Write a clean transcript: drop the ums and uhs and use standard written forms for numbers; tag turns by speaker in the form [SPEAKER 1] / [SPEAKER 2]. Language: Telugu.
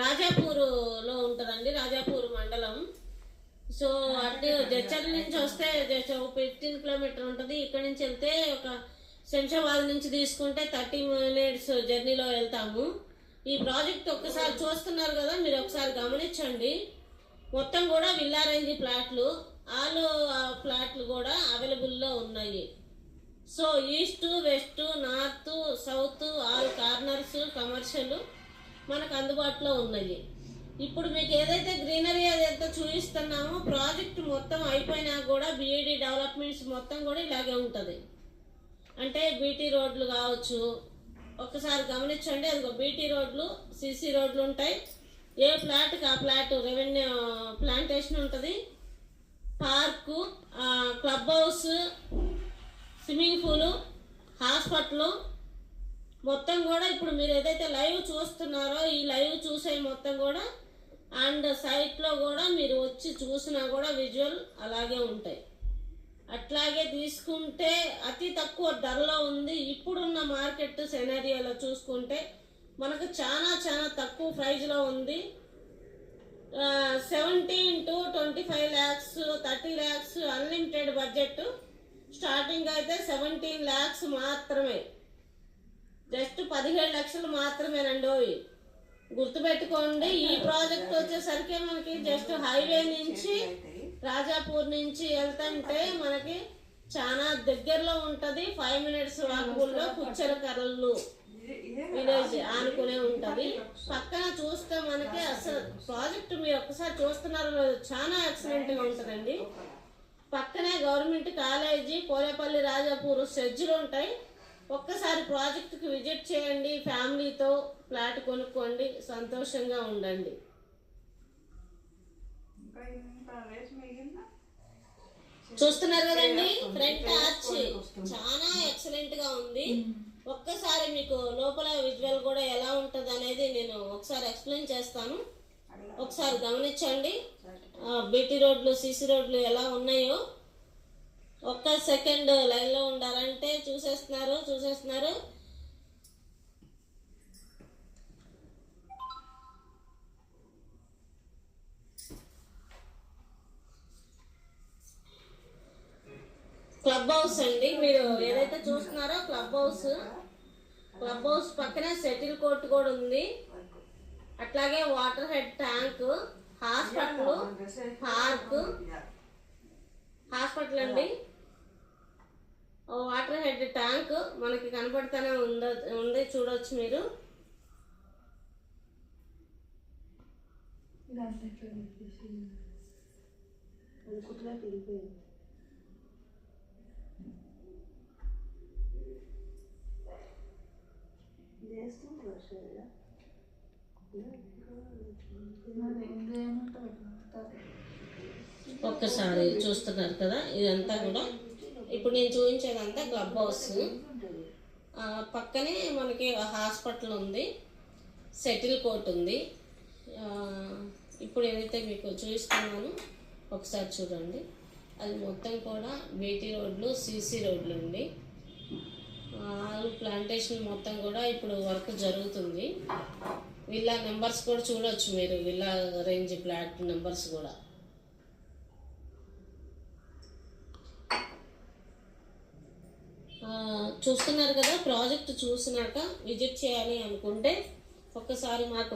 [SPEAKER 1] రాజాపూర్లో ఉంటుందండి, రాజాపూర్ మండలం. సో అటు జడ్చర్ల నుంచి వస్తే 15 కిలోమీటర్ ఉంటుంది. ఇక్కడ నుంచి వెళ్తే ఒక శంషాబాద్ నుంచి తీసుకుంటే 30 మినిట్స్ జర్నీలో వెళ్తాము. ఈ ప్రాజెక్ట్ ఒక్కసారి చూస్తున్నారు కదా, మీరు ఒకసారి గమనించండి. మొత్తం కూడా విల్లా రేంజ్ ఫ్లాట్లు, ఆల్ ఫ్లాట్లు కూడా అవైలబుల్లో ఉన్నాయి. So east, west, north, south all corners commercial మనకు అందుబాటులో ఉన్నాయి. ఇప్పుడు మీకు ఏదైతే గ్రీనరీ అదంతా చూపిస్తున్నామో ప్రాజెక్ట్ మొత్తం అయిపోయినా కూడా బీఈడి డెవలప్మెంట్స్ మొత్తం కూడా ఇలాగే ఉంటుంది. అంటే బీటీ రోడ్లు కావచ్చు, ఒక్కసారి గమనించండి. అదిగో బీటీ రోడ్లు, సీసీ రోడ్లు ఉంటాయి. ఏ ఫ్లాట్కి ఆ ఫ్లాట్ రెవెన్యూ ప్లాంటేషన్ ఉంటుంది, park, club house, swimming pool, hospital మొత్తం కూడా ఇప్పుడు మీరు ఏదైతే లైవ్ చూస్తున్నారో ఈ లైవ్ చూసే మొత్తం కూడా అండ్ సైట్లో కూడా మీరు వచ్చి చూసినా కూడా విజువల్ అలాగే ఉంటాయి. అట్లాగే తీసుకుంటే అతి తక్కువ ధరలో ఉంది. ఇప్పుడున్న మార్కెట్ సెనారియోలో చూసుకుంటే మనకు చాలా చాలా తక్కువ ప్రైజ్లో ఉంది. 17 to 25 lakhs, 30 lakhs unlimited budget. Starting అయితే 17 lakhs మాత్రమే, జస్ట్ 17 లక్షలు మాత్రమేనండి. గుర్తుపెట్టుకోండి. ఈ ప్రాజెక్ట్ వచ్చేసరికి మనకి జస్ట్ హైవే నుంచి రాజాపూర్ నుంచి వెళ్తుంటే మనకి చాలా దగ్గరలో ఉంటుంది. 5 minutes వాకబుల్లో కుచ్చరకర్రలు విలేజ్ ఆనుకునే ఉంటుంది. పక్కన చూస్తే మనకి అసలు ప్రాజెక్ట్ మీరు ఒక్కసారి చూస్తున్నారు, చాలా ఎక్సలెంట్గా ఉంటుందండి. పక్కనే గవర్నమెంట్ కాలేజీ, పోలేపల్లి, రాజాపూర్ సెజ్లు ఉంటాయి. ఒక్కసారి ప్రాజెక్టుకి విజిట్ చేయండి, ఫ్యామిలీతో ఫ్లాట్ కొనుక్కోండి, సంతోషంగా ఉండండి. చూస్తున్నారు కదండి, ఫ్రంట్ ఆర్చ్ చాలా ఎక్సలెంట్ గా ఉంది. ఒక్కసారి మీకు లోపల విజువల్ కూడా ఎలా ఉంటుంది అనేది నేను ఒకసారి ఎక్స్ప్లెయిన్ చేస్తాను, ఒకసారి గమనించండి. బీటీ రోడ్లు, సీసీ రోడ్లు ఎలా ఉన్నాయో ఒక్క సెకండ్ లైన్లో ఉండాలంటే చూసేస్తున్నారు. క్లబ్ హౌస్ అండి, మీరు ఏదైతే చూస్తున్నారో క్లబ్ హౌస్ పక్కనే సెటిల్ కోర్ట్ కూడా ఉంది. అట్లాగే water head tank, hospital, park, hospital అండి, వాటర్ హెడ్ ట్యాంక్ మనకి కనపడుతూనే ఉంది, చూడవచ్చు మీరు. ఒక్కసారి చూస్తున్నారు కదా, ఇదంతా కూడా ఇప్పుడు నేను చూపించేదంతా క్లబ్ హౌస్. పక్కనే మనకి హాస్పిటల్ ఉంది, సెటిల్ కోర్ట్ ఉంది. ఇప్పుడు ఏదైతే మీకు చూపిస్తున్నానో ఒకసారి చూడండి. అది మొత్తం కూడా బీటీ రోడ్లు, సీసీ రోడ్లు అండి. ప్లాంటేషన్ మొత్తం కూడా ఇప్పుడు వర్క్ జరుగుతుంది. విల్లా నెంబర్స్ కూడా చూడవచ్చు మీరు, విల్లా రేంజ్ ఫ్లాట్ నెంబర్స్ కూడా. చూస్తున్నారు కదా, ప్రాజెక్ట్ చూసినాక విజిట్ చేయాలి అనుకుంటే ఒక్కసారి మాకు